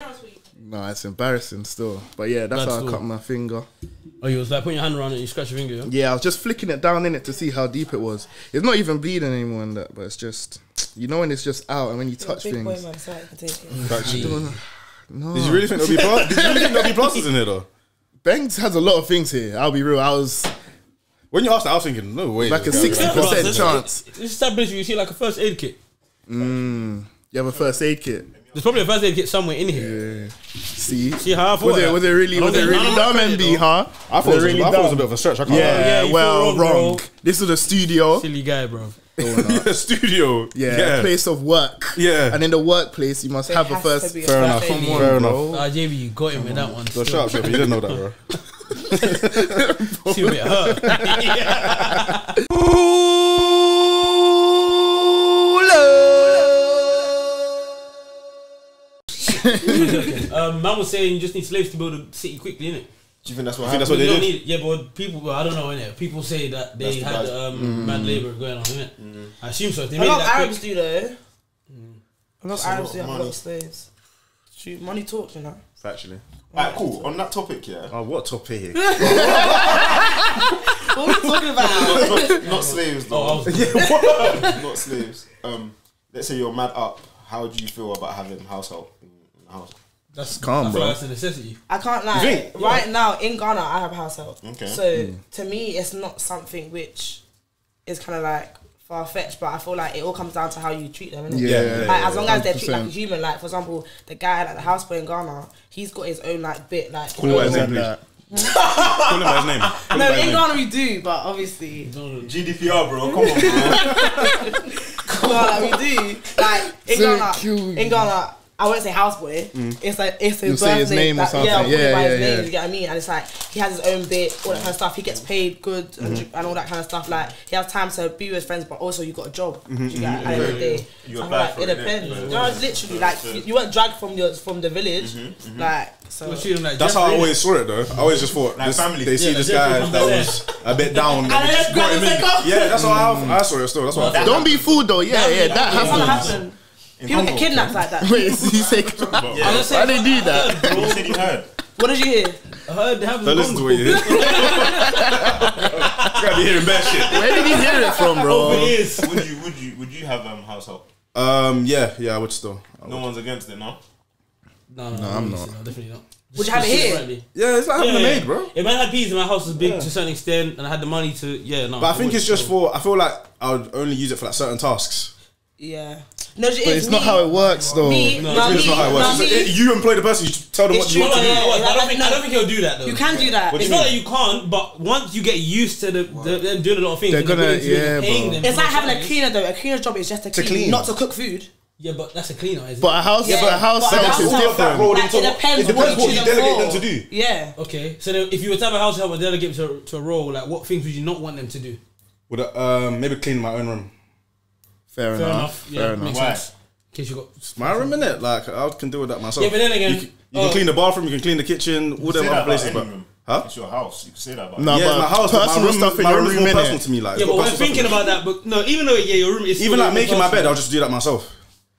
No, it's embarrassing still. But yeah, that's how I cut my finger. Oh, you was like putting your hand around it and you scratch your finger, yeah? Yeah, I was just flicking it down in it to see how deep it was. It's not even bleeding anymore in that, but it's just, you know when it's just out and when you touch things. Boy, man, so I can take it. No. Did you really think there'll be plasters in here though? Banks has a lot of things here. I'll be real. When you asked that, I was thinking, no way. Like a 60% chance. This established you see like a first aid kit. You have a first aid kit. There's probably a first aid kit somewhere in here. Yeah. See how I thought was it really dumb, MB, huh? I thought it was a bit of a stretch. I can't yeah, well, wrong. This is a studio. Silly guy, bro. A studio. Yeah, place of work. Yeah. And in the workplace, you must have a first. Fair enough. Fair enough. JB, you got him with that one. So shut up, Shep. You didn't know that, bro. See a bit hurt. Man was saying you just need slaves to build a city quickly, innit? Do you think that's what happened? That's what they did? Yeah, but people, I don't know, innit? People say that they had mad labour going on, innit? I assume so. If they made a lot of that Arabs quick, do though. A lot of Arabs do have a lot of slaves. Money talks, you know. Factually. Alright, cool. On that topic, yeah. Oh, what topic? What are we talking about? Not slaves, though. Not slaves. Let's say you're mad up. How do you feel about having household in the house? That's calm, bro. That's a necessity. I can't lie. Right now in Ghana, I have a household. Okay. So to me, it's not something which is kind of like far fetched, but I feel like it all comes down to how you treat them, innit? Yeah. Like as long as they're treated like a human. Like for example, the guy like the houseboy in Ghana, he's got his own like bit like. Call him by his name, please. Call him by his name. No, in Ghana we do, but obviously GDPR, bro. Come on, bro. No, like we do. Like in Ghana, I wouldn't say houseboy. It's like it's his say his name or something. Yeah, Yeah. You get what I mean? And it's like he has his own bit, all that kind of stuff. He gets paid good and all that kind of stuff. Like he has time to be with his friends, but also you got a job. You get at the end of the day. It depends. No, it's literally like you weren't dragged from the village. Like so. That's how I always saw it though. I always just thought like family. They see this guy that was a bit down. And they just grab him in. Yeah, that's how I saw it still. That's what. Don't be fooled though. Yeah, that happens. People get kidnapped like that. Wait, you say? Why they do that? You said you heard. What did you hear? I heard they have. Don't listen to what you hear. You gotta be hearing bad shit. Where did you hear it from, bro? Would you have household? Yeah, I would still. No one's against it, no? No, I'm not. No, definitely not. Would you have it here? Yeah, it's like having a maid, bro. If I had peas and my house was big to a certain extent and I had the money to, But I think it's just for, I feel like I would only use it for like certain tasks. Yeah. No, but it's not how it works, though. It's not how it works. You employ the person, you tell them what you want to do. I don't think he'll do that, though. You can do that. It's not that you can't, but once you get used to them doing a lot of things, they're gonna, paying them. It's like having a cleaner, though. A cleaner's job is just to clean, not to cook food. Yeah, but that's a cleaner, isn't it? But a house self is different. Like, it depends what you delegate them to do. Yeah. Okay, so if you were to have a house help and delegate to a role, like what things would you not want them to do? Would maybe clean my own room. Fair enough. Yeah, makes sense. In case you got my room in it, like I can deal with that myself. Yeah, but then again, you can clean the bathroom, you can clean the kitchen, all them other places. But it's your house. You can say that about. No, but my house, personal stuff in your room is more personal to me. Like, yeah, but we're thinking about that. But no, even though your room is even like making my bed, I'll just do that myself.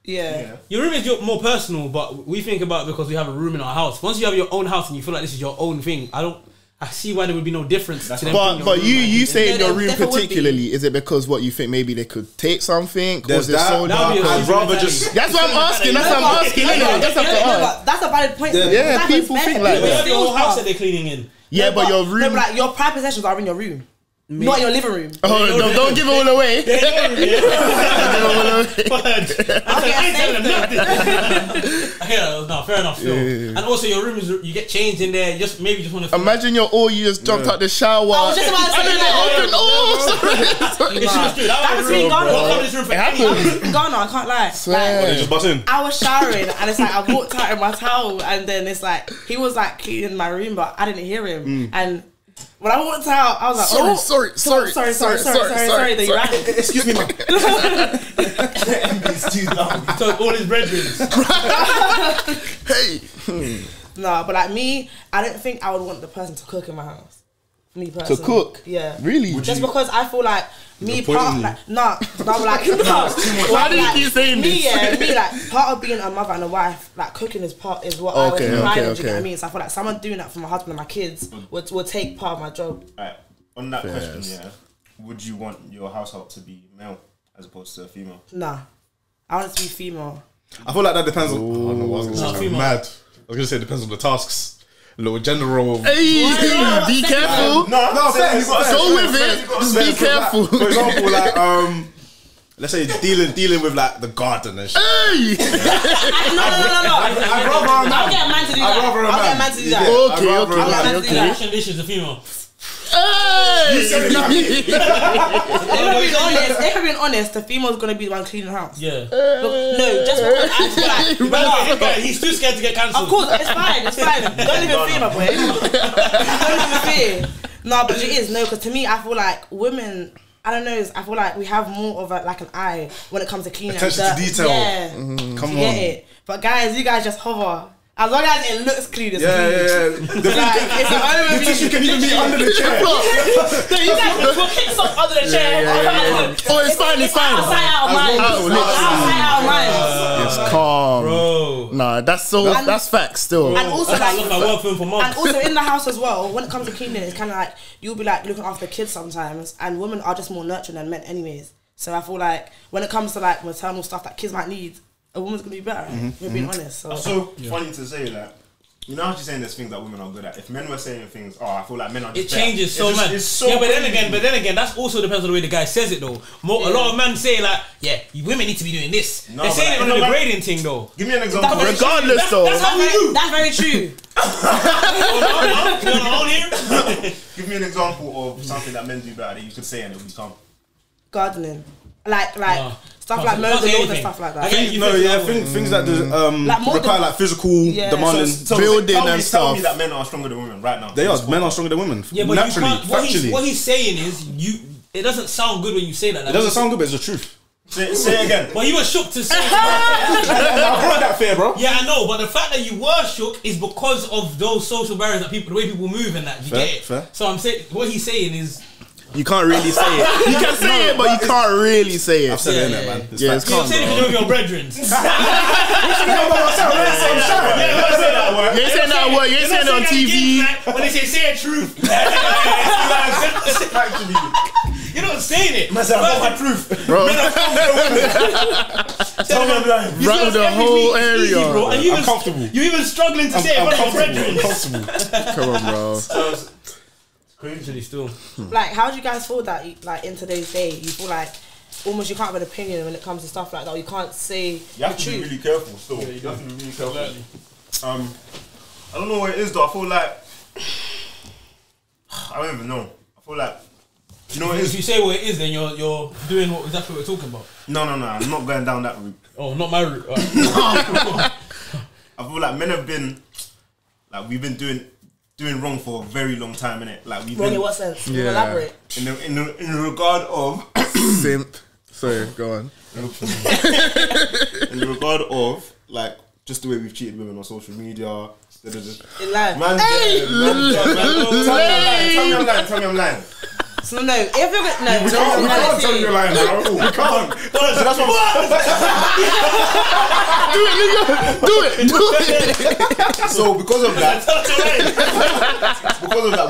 Yeah. Your room is more personal, but we think about it because we have a room in our house. Once you have your own house and you feel like this is your own thing, I see why there would be no difference. To them but you say in your room particularly, is it because what you think maybe they could take something? There's that. I'd rather just. That's what I'm asking. That's what I'm asking. That's a valid point. Yeah, people think like that. They that. have your whole house that they're cleaning in. Yeah, but your room. No, but like your private possessions are in your room. Not in your living room. Oh, don't give it all away. I ain't telling them nothing. No, fair enough. And also your room is, you get changed in there. Maybe just want to. Imagine you just jumped out the shower. I was just about to say that. That was in Ghana. In Ghana, I can't lie. They just bust in. I was showering and it's like I walked out in my towel and then it's like he was like cleaning my room, but I didn't hear him and. When I walked out, I was like, sorry. That you ran. Excuse me, man. So all his brethren. Hey. No, but like me, I don't think I would want the person to cook in my house. Me personally. To cook? Yeah. Really? Just because I feel like me part of like Why do you keep saying me, this? Yeah, me like part of being a mother and a wife, like cooking is what I would pride in. Do you know what I mean? So I feel like someone doing that for my husband and my kids would take part of my job. Right. On that question, yeah, would you want your household to be male as opposed to female? Nah, I want it to be female. I feel like that depends on. Oh, no, I was gonna say mad. I was gonna say it depends on the tasks. Little gender role. Hey, be careful. No, fair. Go with it. Just be careful. For example, like let's say dealing with like the garden and shit. Hey. No. I'd rather a man. I'll get a man to do that. I'd rather a I'll get a man. man to do that. Okay. I'll get a man to do that. Washing dishes, a female. Hey. If I'm being honest, the female's gonna be the one cleaning the house. Yeah. No, just because I feel like He's too scared to get cancelled. of course, it's fine. Don't even fear, my boy. Don't even fear. No, but it is. No, because to me, I feel like women, I don't know, I feel like we have more of like an eye when it comes to cleaning. Attention to detail. Yeah. Come Get on. it. But guys, you guys just hover. As long as it looks clean, it's clean. Yeah. The tissue can even be under the chair. You guys will kick stuff under the chair. Oh, it's fine. Outside out of mind. Outside out of mind. It's calm, Bro. Nah, that's facts still. And also, I look my work film for and months. also in the house as well, when it comes to cleaning, it's kind of like you'll be like looking after the kids sometimes, and women are just more nurturing than men anyways. So I feel like when it comes to like maternal stuff that kids might need, a woman's gonna be better. We're being honest. So. That's so funny to say, like, you know how she's saying there's things that women are good at. If men were saying things, I feel like men are just It changes so much. It's so yeah, but crazy. then again, that's also depends on the way the guy says it though. A lot of men say like, yeah, women need to be doing this. No, They're saying it but on a like, degrading thing though. Give me an example. Regardless, though. That's very true. Give me an example of something that men do better that you could say and it would become. Gardening, like stuff Can't like say mowing the lawn and anything. stuff like I that. get you. Things that do, Like more require than- like physical Yeah. demanding. Building tell and me, Tell me stuff. that men are stronger than women right now. They are. Men are stronger than women. Yeah, but naturally, you can't. factually. What he's saying is it doesn't sound good when you say that. It doesn't sound good, but it's the truth. Say it again. But you were shook to say. I brought that fair, bro. Yeah, I know, but the fact that you were shook is because of those social barriers that the way people move and that. You Fair, get it? fair. So I'm saying what he's saying is. You can't really say it. You can say it, but you can't really say it. I've said it, Yeah, innit, yeah, man. It's Yeah, facts. it's You're calm, saying it bro. because you're your brethren. You ain't saying that word. You ain't saying it on TV. When they say truth. You're not saying it. I said, I got my truth. Bro, Tell me I'm lying. rattle the whole area. Bro. And I'm comfortable. You're even struggling to say it in front of your brethren. Comfortable. Come on, bro. Crazy still. Like, how do you guys feel that like in today's day, you feel like almost you can't have an opinion when it comes to stuff like that? Or you can't say You have the to be truth. really careful still. You have to be really careful. I don't know what it is though. I feel like I don't even know. I feel like you know what it If is? you say what it is, then you're doing what exactly what we're talking about. No. I'm not going down that route. Oh, not my route. Right. I feel like men have been like we've been doing wrong for a very long time, innit? Like we've Wrong been in what sense? Can you Yeah. elaborate? in the regard of Simp. Sorry, go on. in the regard of like just the way we've treated women on social media. Instead of just In life. Tell me I'm lying. So no, if you're gonna We can't tell you you're lying, bro. We can't. So that's what Do it. So because of that,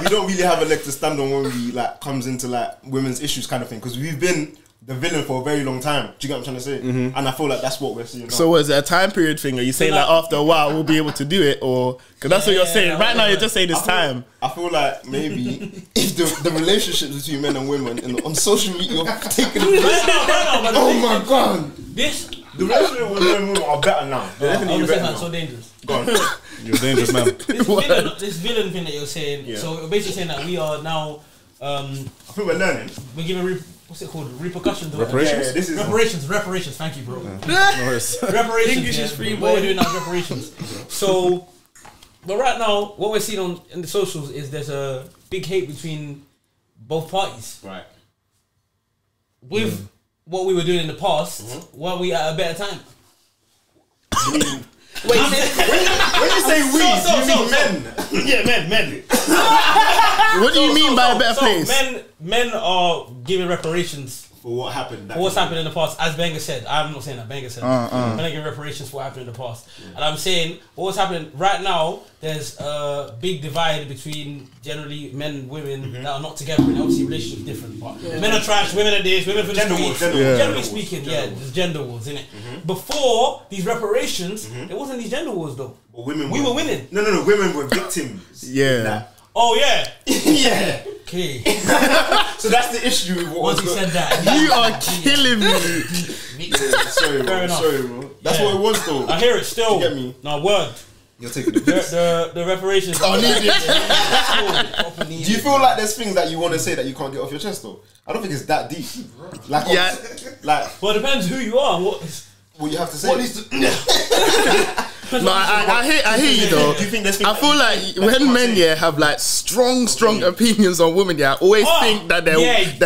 we don't really have a leg to stand on when we like comes into like women's issues kind of thing because we've been the villain for a very long time. Do you get what I'm trying to say? And I feel like that's what we're seeing now. So was it a time period thing? Are you saying like after a while we'll be able to do it, or because that's what you're saying? Right now you're just saying it's time. I feel like maybe if the relationships between men and women on social media are taking oh my god, the relationships with men and women are better now. They're definitely better now. So dangerous. Go on. You're a dangerous man. This villain thing that you're saying. Yeah. So you're basically saying that we are now I think we're learning. we're giving what's it called repercussions. or Reparations? whatever. Yeah, this is Reparations. Thank you, bro. No worries. Reparations. English is free, What boy. we're doing now is reparations. So, but right now, what we're seeing in the socials is there's a big hate between both parties. right. With what we were doing in the past, were we at a better time? Wait, when you say we, do you mean men? Yeah, men. What do you mean by a better place? Men are giving reparations For what happened. for what's happened in the past. As Benga said, I'm not saying that. Benga said men are giving reparations for what happened in the past. And I'm saying what's happening right now. There's a big divide between generally men and women that are not together. And obviously, relationships different. But men are trash. Women are this. Women are Gender the wars, streets. gender wars. Generally speaking, there's gender wars in it. Before these reparations, there wasn't these gender wars though. But women We were winning. No, women were victims. Yeah. Oh yeah. Yeah. Okay. So that's the issue with what Once was he said that, You are killing me. Sorry, Fair bro. enough. Sorry, bro. That's Yeah. what it was, though. I hear it still. You get me? No word. You're taking the piss. The reparations. Oh, need it. Do Do you feel like there's things that you want to say that you can't get off your chest though? I don't think it's that deep. Like, Yeah. like Well, it depends who you are. And what you have to say. What needs to... No, I hear you though. Do you think there's I feel like when men have like strong opinions on women, I always think that they're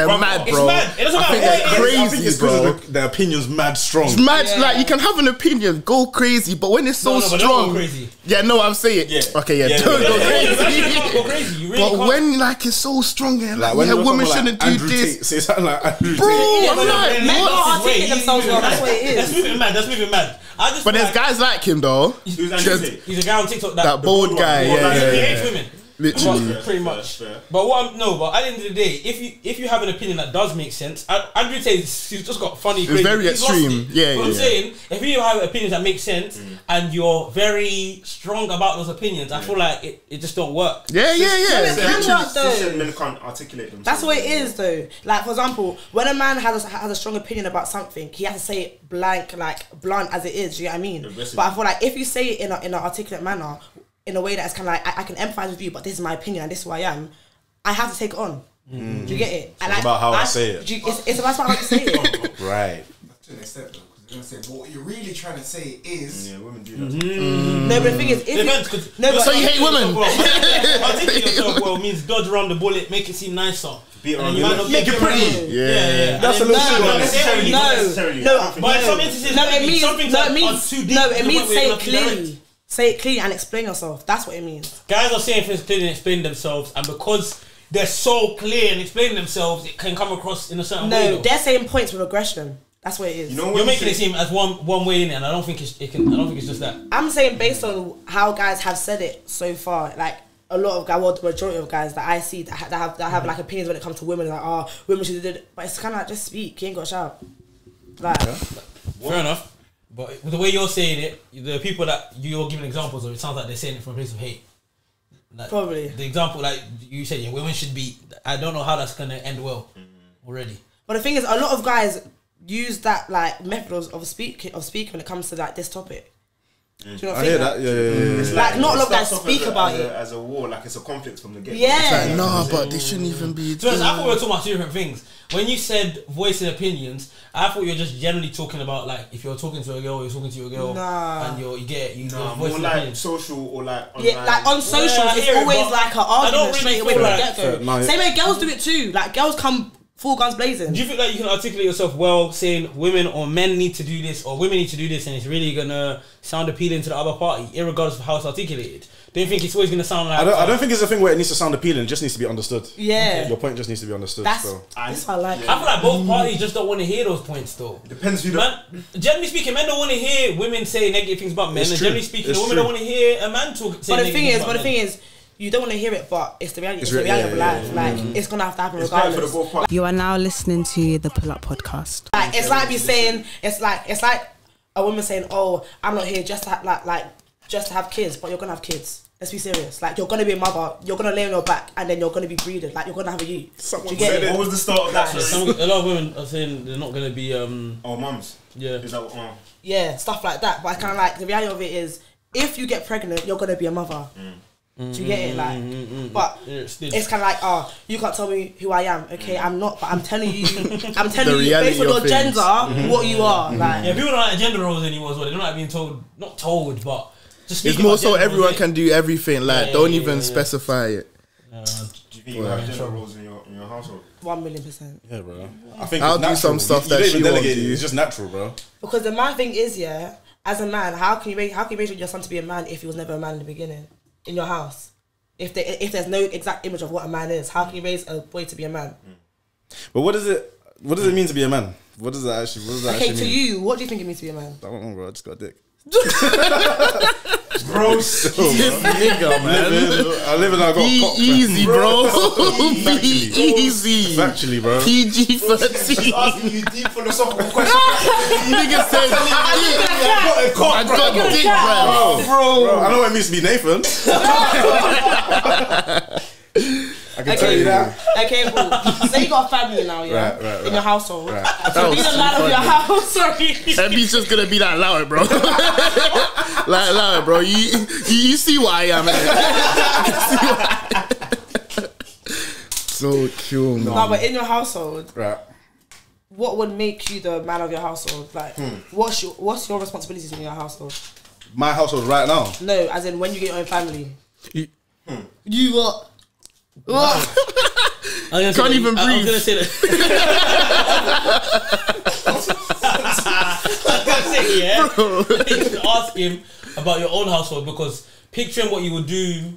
mad, It's bro. mad. It doesn't I matter think what they're it is. crazy, I think it's bro. because their opinion's mad strong. It's mad, like you can have an opinion, go crazy, but when it's so but don't strong, go crazy. yeah, no, I'm saying, Yeah. okay, yeah, Yeah, don't yeah, go yeah, You crazy. can't go crazy. You really But can't. when like it's so strong, and like, when yeah, you're women talking shouldn't like do Andrew this, Tate, say something like Andrew bro. Tate. I'm like, men what? can't articulate themselves well. That's what it is. That's moving mad. I just But feel there's like guys like him though. Who's Andrew Just- Tate? he's a guy on TikTok That the bald guy, he hates yeah. women. Literally. Pretty much. Fair. But but at the end of the day, if you have an opinion that does make sense, Andrew Tate, he's just got funny. It's very He's lost extreme. it. Yeah, But yeah, I'm yeah. saying, if you have opinions that make sense and you're very strong about those opinions, I feel like it just don't work. Yeah. Women can work though. Since men can't articulate themselves. That's what it is, though. Like, for example, when a man has a strong opinion about something, he has to say it blunt as it is. Do you know what I mean? Aggressive. But I feel like if you say it in an articulate manner, in a way that's kind of like I can empathize with you, but this is my opinion and this is who I am, I have to take it on. Do you get it? And it's about how I say it. It's about how you say it. Right. To an extent, though, because they're gonna say what you're really trying to say is. Yeah, women do that. No, but the thing is, if Depends, you, 'cause- no, but So you hate women? Articulate yourself well means dodge around the bullet, make it seem nicer. Beat And around you the might bush. not make it pretty. Yeah. That's And a then- little no, shit. necessarily, No, not necessarily. no, But in some instances, no, it means something no, it are means too deep no, to it the means point where say you it have to be direct. clearly. Say it clearly and explain yourself. That's what it means. Guys are saying things clearly and explaining themselves, and because they're so clear and explaining themselves, it can come across in a certain way. No, though. they're saying points with aggression. That's what it is. You know when You're you making say- it seem as one way in it, and I don't think I don't think it's just that. I'm saying based on how guys have said it so far, like a lot of guys, well, the majority of guys that I see that have like opinions when it comes to women, like women should do it, but it's kind of like just speak. You ain't got to shout. Like Fair enough. But with the way you're saying it, the people that you're giving examples of, it sounds like they're saying it from a place of hate. Like, Probably. The example, like you said, women should be. I don't know how that's gonna end well already. But the thing is, a lot of guys use that like method of speaking when it comes to like this topic. Do you not I think hear that? that. Yeah. It's Like, not a lot of guys starts off speak as a- about as it. as a war, like it's a conflict from the get. Yeah. Like, no, but they shouldn't even be. To be honest, I thought we were talking about two different things. When you said voicing opinions, I thought you were just generally talking about like if you're talking to a girl, you're talking to a girl, Nah. and you More voicing like opinions. social or like online. Yeah, like on socials, I it's hear it, always but like an I don't argument really straight away feel from the like- get go. No, Same way girls do it too. Like girls come full guns blazing. Do you feel like you can articulate yourself well, saying women or men need to do this or women need to do this, and it's really gonna sound appealing to the other party, irregardless of how it's articulated? Don't you think it's always gonna sound like? I don't think it's a thing where it needs to sound appealing. It just needs to be understood. Yeah. Your point just needs to be understood. That's So. this I like. I feel like both parties just don't want to hear those points, though. Depends who the Man, generally speaking, men don't want to hear women say negative things about men, It's and true. generally speaking, It's women true. don't want to hear a man talk. Say But the negative thing things is, about men. you don't want to hear it, but it's the reality. It's It's the reality yeah, of yeah, life. Like it's gonna have to happen it's better for the regardless. both parties. You are now listening to the PullUp podcast. Like it's like me saying it's like a woman saying, "Oh, I'm not here just to just to have kids," but you're gonna have kids. Let's be serious. Like you're gonna be a mother. You're gonna lay on your back, and then you're gonna be breeding. Like you're gonna have a youth. Someone Do you get said it? What was the start of that? Like, Sorry? A lot of women are saying they're not going to be. Oh, mums. Yeah. Is that what? Yeah, stuff like that. But I kind of like the reality of it is, if you get pregnant, you're gonna be a mother. Do you get it? Like, but it's kind of like, you can't tell me who I am. Okay, I'm not, but I'm telling you, based on your gender, what you are. Like, Yeah, people don't like gender roles anymore as well. They don't like being told, not told, but just It's speaking more about so gender everyone roles, can do everything. Like, Yeah, don't yeah, even yeah. specify it. Do you think you have gender roles in your household? 1,000,000%. Yeah, bro. I think I'll it's do natural. some stuff you that don't she even won't delegate do. it. It's just natural, bro. Because my thing is, yeah, as a man, how can you raise your son to be a man if he was never a man in the beginning in your house? If there's no exact image of what a man is, how can you raise a boy to be a man? But what does it mean to be a man? What does that actually mean? To you, what do you think it means to be a man? I don't know, bro. I just got a dick. Gross. Nigga, man. I live and I got cock. Easy, bro. Be easy. Factually, bro. PG-13. Asking you deep philosophical questions. Nigga said, I got dick, bro. I know what it means to be Nathan. I can tell you that. Okay, cool. So you got a family now, yeah? Right. In your household. Right. So be the man of your house, sorry. That bitch just gonna be like, allow it, bro. Like, allow it, bro. You see what I am, man. So cool, man. No, but in your household, Right. what would make you the man of your household? Like, what's your responsibilities in your household? My household right now. No, as in when you get your own family. You what? What? Can't even breathe. I was gonna say that. I was gonna say, yeah. You should ask him about your own household because picturing what you would do.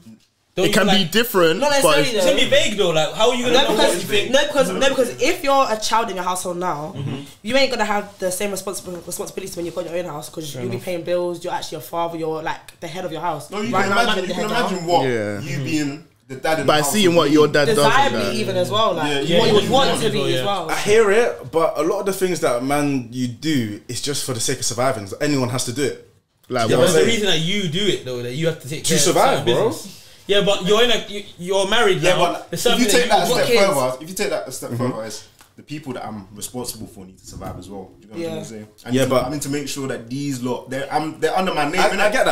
It can be different. Not necessarily. It's gonna be vague though. Like, how are you gonna know what you think? No, because if you're a child in your household now, you ain't gonna have the same responsibilities when you've got your own house because you'll be paying bills. You're actually a father. You're like the head of your house. No, you Right can now, imagine. You can imagine what you being the dad in By the house seeing would what be. your dad does. Desirably, even as well, like what you would want to be as well. I hear it, but a lot of the things that you do is just for the sake of surviving. Anyone has to do it. Like, Yeah, what? but there's a reason that you do it though. That you have to take care survive, of bro. business. Yeah, but you're married now. Yeah, but There's if you something take that a you- step kids. further, it's the people that I'm responsible for need to survive as well. Do you know what I'm saying? I need to make sure that these lot they're under my name. I get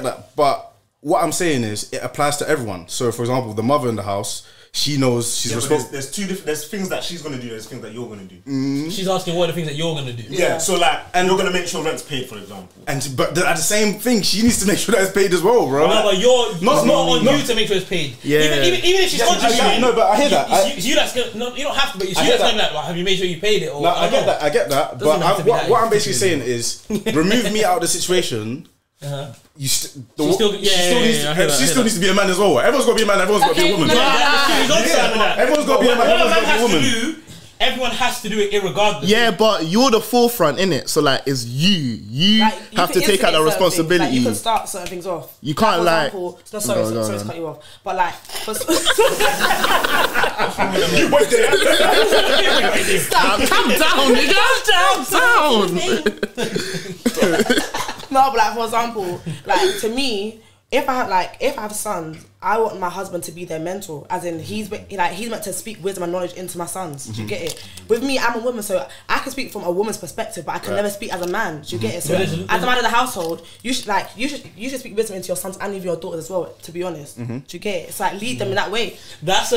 that. But what I'm saying is, it applies to everyone. So, for example, the mother in the house, she knows she's responsible. There's two different. There's things that she's gonna do. There's things that you're gonna do. She's asking what are the things that you're gonna do. Yeah. So like, and you're gonna make sure rent's paid, for example. But at the same thing, she needs to make sure that it's paid as well, bro. No, but it's not on you to make sure it's paid. Yeah. Even if she's contributing. No, but I hear that. It's you that's gonna. No, you don't have to. But it's you that's gonna be like, well, have you made sure you paid it? Or No, I get that. Doesn't have to be that But what I'm easy. basically saying is, remove me out of the situation. She still needs to be a man as well. Everyone's got to be a man. Everyone's got to be a woman. Everyone's got to be a man. Everyone's got to be a woman. Everyone has to do it irregardless. Yeah, but you're the forefront in it, so like it's you. You have to take out the responsibility. Like, you can start certain things off. You can't like, like. for example, sorry to cut you off, but like, Calm down, nigga. Calm down. No, but like for example, like to me, if I have sons, I want my husband to be their mentor, as in he's meant to speak wisdom and knowledge into my sons. Do you get it? With me, I'm a woman, so I can speak from a woman's perspective, but I can never speak as a man. Do you get it? So as a man of the household, you should speak wisdom into your sons and even your daughters as well. To be honest, do you get it? It's like lead them in that way. That's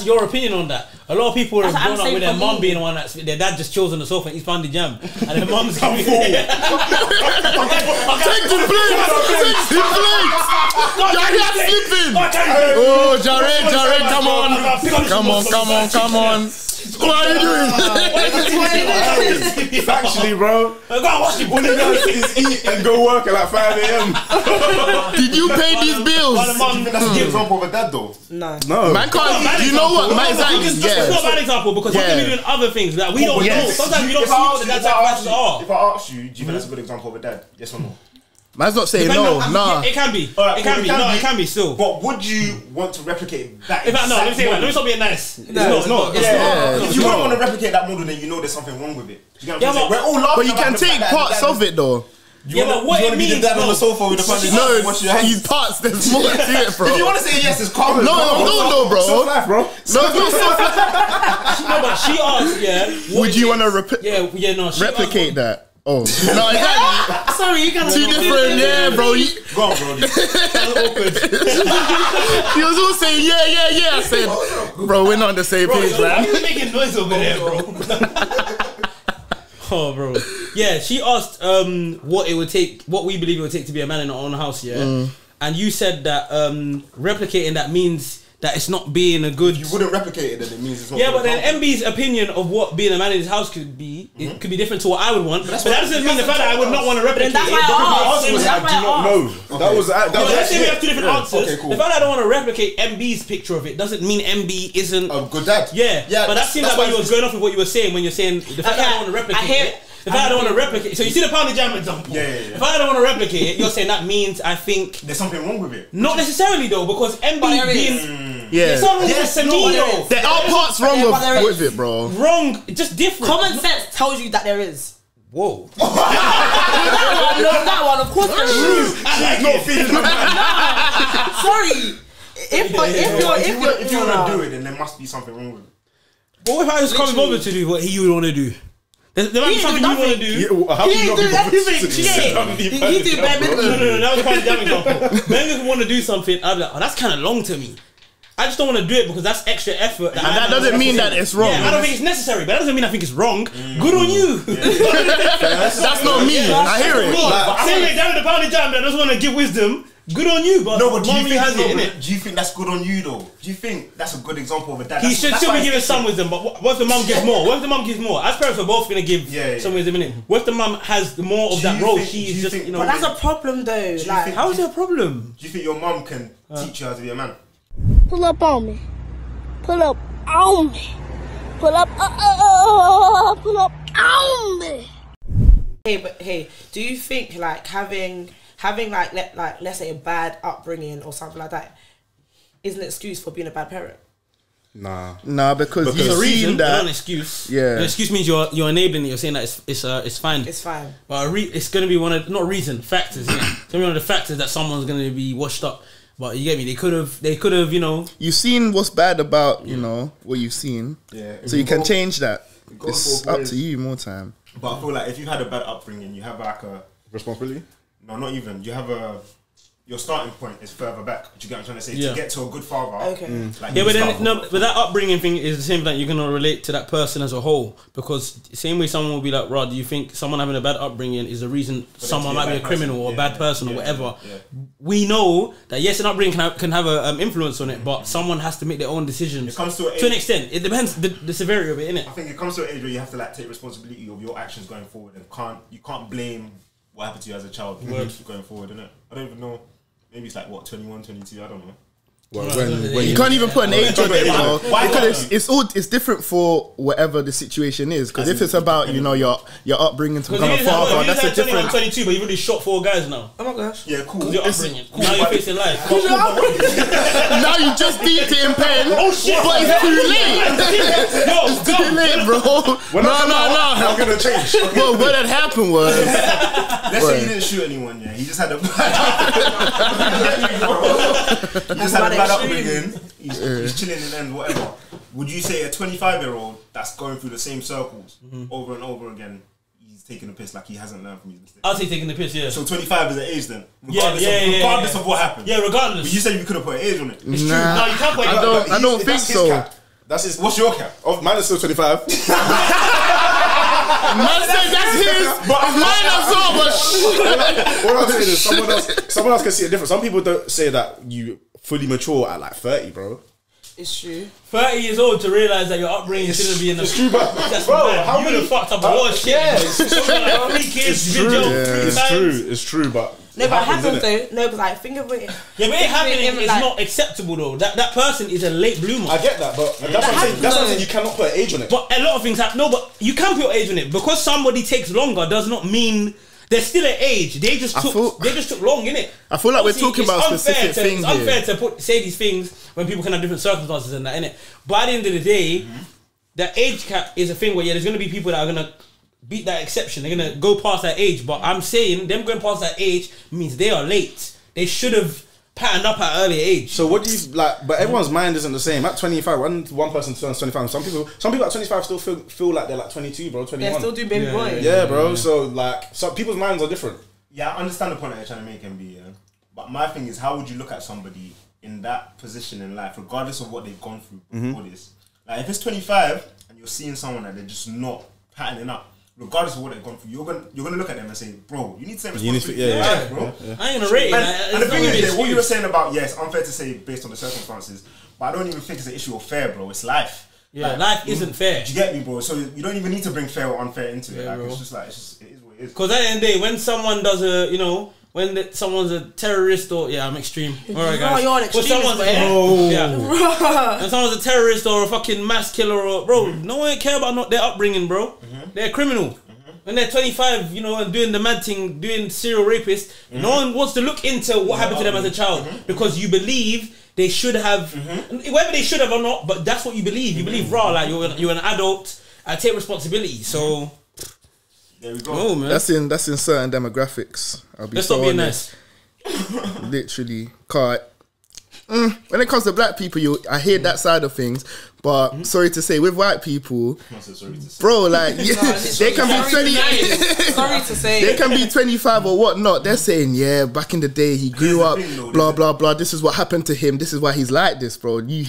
your opinion on that. A lot of people are grown up with their mum me. being the one that's their dad just chills on the sofa and he's found the jam, and their mum's Take the plate. Take the plate. You're sleeping. Oh, Jared, come on. What are you doing? Actually, bro, Go and watch the all he does is eat and go work at like 5 a.m. Did you pay these bills? Do you think that's a good example of a dad though? No. Man can't. You know what? Man, It's not a bad example because you can be doing other things that we don't know. Sometimes we don't see what the dad's sacrifices are. If I ask you, do you think that's a good example of a dad? Yes or no? Man's not saying Depending no. on- Nah. It can be. Alright, It can be. No, it can be still. But would you want to replicate that? In fact, no. Let me say that. Let me stop being nice. It's not. If you don't want to replicate that model, then you know there's something wrong with it. Do you get what I'm saying? We're all laughing But you about can the take fact that parts the dad of it though. Yeah, but what you it want to be means, the dad on the sofa with the family? No, Wash your hands. these parts. There's more to it, bro. If you want to say yes, it's calm. No, bro. Soft life, bro. No, it's not so. No, but she asked, Would you want to replicate that? Oh, no, exactly. Sorry, you got Two different, bro. Go on, bro. He was all saying, yeah. I said, bro, we're not on the same page, man. You're making noise over there, bro. Oh, bro. Yeah, she asked what we believe it would take to be a man in our own house, And you said that replicating that means that it's not being a good. You wouldn't replicate it, then it means it's not. Yeah, but then MB's opinion of what being a man in his house could be, it could be different to what I would want. But that doesn't mean the fact that I would not want to replicate. That's why I asked. I do not know. That was. Let's say we have two different answers. Okay, cool. The fact that I don't want to replicate MB's picture of it doesn't mean MB isn't a good dad. Yeah, but that seems like what you was going off with what you were saying when you're saying the fact that I don't want to replicate it. The fact I don't want to replicate. So you see the pound of jam example. Yeah. The fact I don't want to replicate it, you're saying that means I think there's something wrong with it. Not necessarily though, because MB being. Yeah. There are parts wrong with it, bro. Wrong, just different. Common sense tells you that there is. Whoa. that one, of course there is. She's not feeling Sorry. If you want to do it, then there must be something wrong with it. But what if I was coming over to do what he would want to do? There might be something you want to do. How do you not be He do badminton. No, that was kind of damn example. Men want to do something, I'd be like, oh, that's kind of long to me. I just don't want to do it because that's extra effort. And that doesn't mean that it's wrong. Yeah, I don't think it's necessary, but that doesn't mean I think it's wrong. Good on you. That's not me. I hear it. Same way down the pound of jam that doesn't want to give wisdom. Good on you, but do you think that's good on you though? Do you think that's a good example of a dad? He should still be giving some wisdom, but what if the mum gives more? What if the mum gives more? As parents, we're both going to give some wisdom in it. What if the mum has more of that role? She's just, you know. But that's a problem though. Like, how is there a problem? Do you think your mum can teach you how to be a man? Pull up on me. Pull up on me. Pull up on me. Hey, do you think like having like let's say a bad upbringing or something like that is an excuse for being a bad parent? Nah, because you've seen that. Not an excuse. Yeah, an excuse means you're enabling it. You're saying that it's fine. It's fine. But it's going to be one of factors. It's going to be one of the factors that someone's going to be washed up. But you get me? They could have, you know. You've seen what's bad about, you know, what you've seen. Yeah. So you can change that. It's up to you more time. But I feel like if you've had a bad upbringing, you have like a responsibility. No, not even. You have your starting point is further back. Do you get what I'm trying to say? To get to a good father. Okay. Like yeah, but that upbringing thing is the same thing. You're gonna relate to that person as a whole, because the same way someone will be like, Rod, do you think someone having a bad upbringing is the reason someone might be a criminal or a bad person or whatever? Yeah. We know that yes, an upbringing can have an influence on it, but someone has to make their own decisions. It comes to an extent. It depends the severity of it, innit? I think it comes to an age where you have to like take responsibility of your actions going forward, and you can't blame what happened to you as a child going forward, innit? I don't even know. Maybe it's like what, 21, 22, I don't know. Well, when you can't even put an age on it, you know, because it's different for whatever the situation is. Because if it's about, you know, your upbringing to become a father, that's a different. 22, but you've already shot 4 guys now. Oh my gosh. Yeah, cool. Your upbringing. Now you're facing life. Now you just deeped it in pen. Oh shit! But it's too late. It's too late, bro. No. I'm gonna change. Well, what had happened was, let's say you didn't shoot anyone. Yeah, he just had a bad upbringing. He's chilling in the end, whatever. Would you say a 25-year-old that's going through the same circles over and over again, he's taking a piss like he hasn't learned from his mistakes? I'll say taking the piss, yeah. So 25 is the age then, regardless of what happened. Yeah, regardless. But you said you could have put an age on it. It's true. No, you can't put an age on it. I don't think so. That's his. What's your cap? Oh, mine is still 25. Man said that's his, but mine as well. But what I'm saying is someone else can see it different. Some people don't say that you fully mature at like 30, bro. It's true. 30 years old to realise that your upbringing shouldn't be in the. It's true, but that's bro, bad. how you many would have fucked up a lot of shit. Yeah, like 3 kids, been jailed 3 times. It's true, but. No, but it happens though. No, because like think of it. Yeah, but it happening is not acceptable though. That person is a late bloomer. I get that, but that's what I'm saying. That's what I'm saying. You cannot put an age on it. But a lot of things happen. No, but you can put age on it because somebody takes longer does not mean there's still an age. They just took long, innit? I feel like we're talking about specific things. It's unfair to say these things when people can have different circumstances and that, innit? But at the end of the day, the age cap is a thing where there's gonna be people that are gonna beat that exception. They're gonna go past that age. But I'm saying them going past that age means they are late. They should have patterned up at early age. So what do you like? But everyone's mind isn't the same. At 25, one person turns 25. Some people at 25 still feel like they're like 22, bro. 21. They're still doing baby boy. Yeah, bro. So like, some people's minds are different. Yeah, I understand the point that you're trying to make, MB. Yeah, but my thing is, how would you look at somebody in that position in life, regardless of what they've gone through before this? Like, if it's 25 and you're seeing someone that they're just not patterning up. Regardless of what they've gone through, you're gonna look at them and say, bro, you need to take responsibility, bro. I ain't gonna rate. And the thing is, what you were saying about, yes, unfair to say based on the circumstances, but I don't even think it's an issue of fair, bro. It's life. Yeah, life isn't fair. Do you get me, bro? So you don't even need to bring fair or unfair into it. Like, bro. it's just like, it is what it is. Because at the end of the day, when someone does someone's a terrorist or I'm extreme. All right, guys. You're an extremist, When someone's a terrorist or a fucking mass killer or no one care about their upbringing, bro. They're a criminal. When they're 25, and doing the mad thing, doing serial rapist, no one wants to look into what happened to them as a child because you believe they should have, whether they should have or not, but that's what you believe. You believe raw, like you're an adult. I take responsibility. So there we go. Oh, man. That's in certain demographics. Let's stop being nice. Literally, when it comes to black people, I hear that side of things, but sorry to say, with white people, bro, like they can be 20. Sorry to say, they can be 25 or whatnot. They're saying, yeah, back in the day he grew up, blah blah blah. This is what happened to him. This is why he's like this, bro. You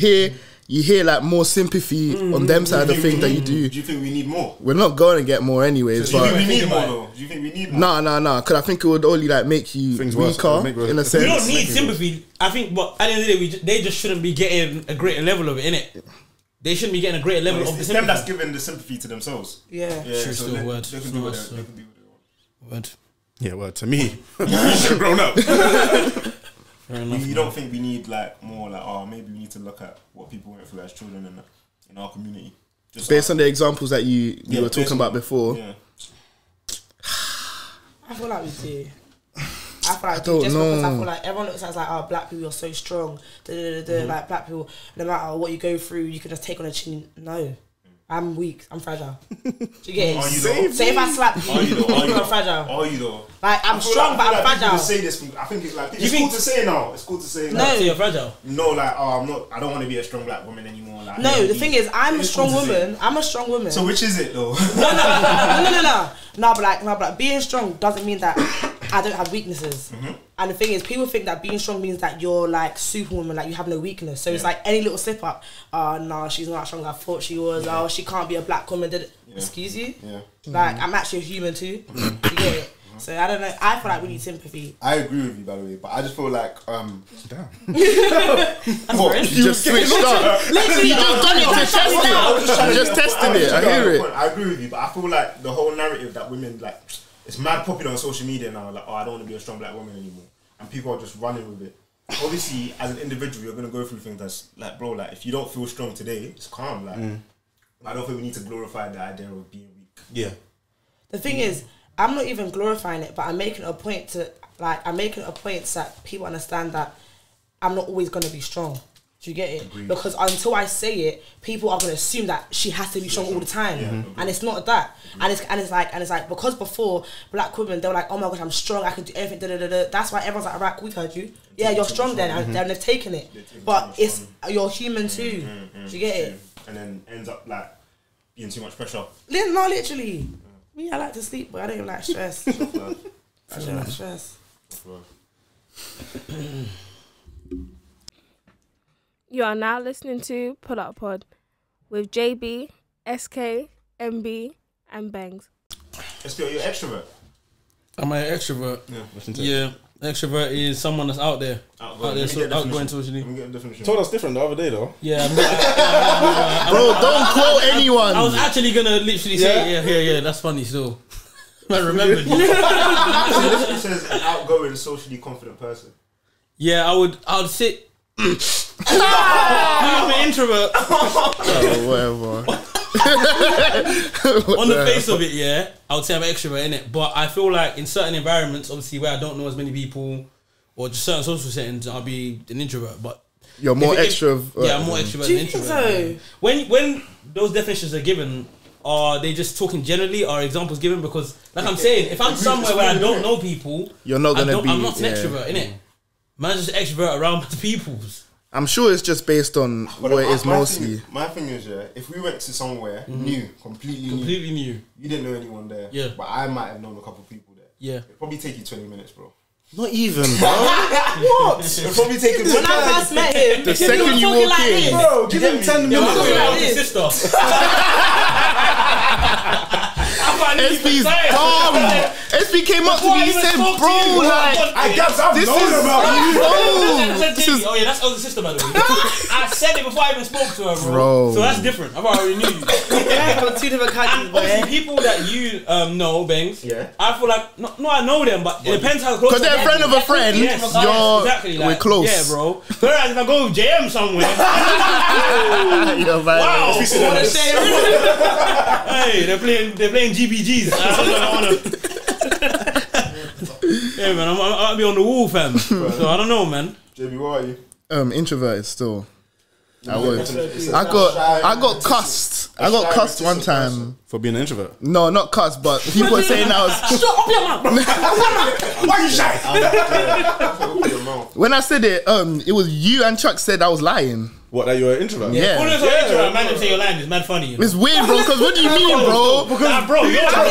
hear like more sympathy on them side of things than you do. Do you think we need more? We're not going to get more anyways. So do you think we need more though? Do you think we need more? No. Because I think it would only like make you weaker in a sense. We don't need sympathy. I think, but at the end of the day, they just shouldn't be getting a greater level of it, innit? They shouldn't be getting a greater level of the sympathy. It's them that's giving the sympathy to themselves. Yeah. True, so still word. They can do what they want. Word. Yeah, word to me. You should have grown up. You don't think we need like more like maybe we need to look at what people went through as children in our community, just based on the examples that you were talking about before. Yeah. I feel like we do. I feel like I don't know. Because I feel like everyone looks at us like, black people are so strong. Like black people, no matter what you go through, you can just take on a chin. No. I'm weak. I'm fragile. Do you get it? Are you though? Say if I slap you, I'm fragile. Are you though? Like I'm strong, but I'm fragile. People say this. I think it's like it's cool to say now. It's cool to say. No, you're fragile. No, like I'm not. I don't want to be a strong black woman anymore. Like no, the thing is, I'm a strong woman. I'm a strong woman. So which is it though? No, but like being strong doesn't mean that I don't have weaknesses. And the thing is, people think that being strong means that you're like superwoman, like you have no weakness. So it's like any little slip up. No, she's not as strong as I thought she was. Oh, she can't be a black woman. Excuse you? Yeah. Like I'm actually a human too. You get it? So I don't know. I feel like we need sympathy. I agree with you, by the way, but I just feel like Damn. What? You just switched up. Literally, You just done it to test it. Just testing it. I hear it. I agree with you, but I feel like the whole narrative that women like, it's mad popular on social media now. Like, I don't want to be a strong black woman anymore, and people are just running with it. Obviously, as an individual, you're gonna go through things that's like, bro, like if you don't feel strong today, it's calm. Like, I don't think we need to glorify the idea of being weak. Yeah. The thing is, I'm not even glorifying it, but I'm making a point that people understand that I'm not always gonna be strong. Do you get it? Agreed. Because until I say it, people are gonna assume that she has to be strong all the time, and it's not that. And it's like because before black women they were like, oh my gosh, I'm strong, I can do everything. That's why everyone's like, alright, we've heard you. Yeah, you're strong then, and they've taken it. But it's you're human too. Do you get it? And then ends up like being too much pressure. No, literally. Me, I like to sleep, but I don't even like stress. I don't like stress. You are now listening to PullUp Pod with JB, SK, MB, and Bangs. SK, you're an extrovert. Am I an extrovert? Yeah. Extrovert is someone that's out there. Outgoing socially. You told us different the other day though. Yeah. Bro, don't quote anyone. I was actually gonna literally say, yeah, that's funny still. I remembered you. It says an outgoing, socially confident person. Yeah, I would sit. I'm an introvert. Whatever. On the face of it, yeah, I would say I'm an extrovert, innit? But I feel like in certain environments, obviously where I don't know as many people, or just certain social settings, I'll be an introvert. But you're more extrovert. Yeah, I'm more extrovert than introvert. So? When those definitions are given, are they just talking generally? Or examples given? Because, like I'm saying, if I'm somewhere where I don't know people, you're not gonna be. I'm not an extrovert, innit? Man's just extrovert around the peoples. I'm sure it's just based on what it is mostly. My thing is, if we went to somewhere new, completely new, you didn't know anyone there, but I might have known a couple of people there. Yeah, it'd probably take you 20 minutes, bro. Not even, bro. What? It'd probably take you. When I first met him, the second you walk in, bro, give him 10 minutes. SB's dumb. SB came up to me, he said, bro, like, I guess I've known about you. This is yeah, that's Elder's sister, by the way. I said it before I even spoke to her, bro. So that's different. I already knew you. Yeah, from 2 different countries. And obviously, people that you know, Bangs. Yeah. I feel like no, I know them, but it depends how close. Because they're a friend of a friend. Yes, exactly. We're close. Yeah, bro. Whereas if I go with JM somewhere, wow. What a shame. Hey, they're playing GBGs. I don't know. Yeah, man, I'll be on the wall, fam. So I don't know, man. JB, what are you? Introverted still. I got cussed. I got cussed one time for being an introvert. No, not cussed, but people were saying I was. Shut up your mouth. Why are you shy? When I said it, it was you and Chuck said I was lying. What, that you're an introvert? Yeah. When it's an introvert, man, say you're lying. It's mad funny. You know? It's weird, bro. Because what do you mean, bro? Because bro, you're bro.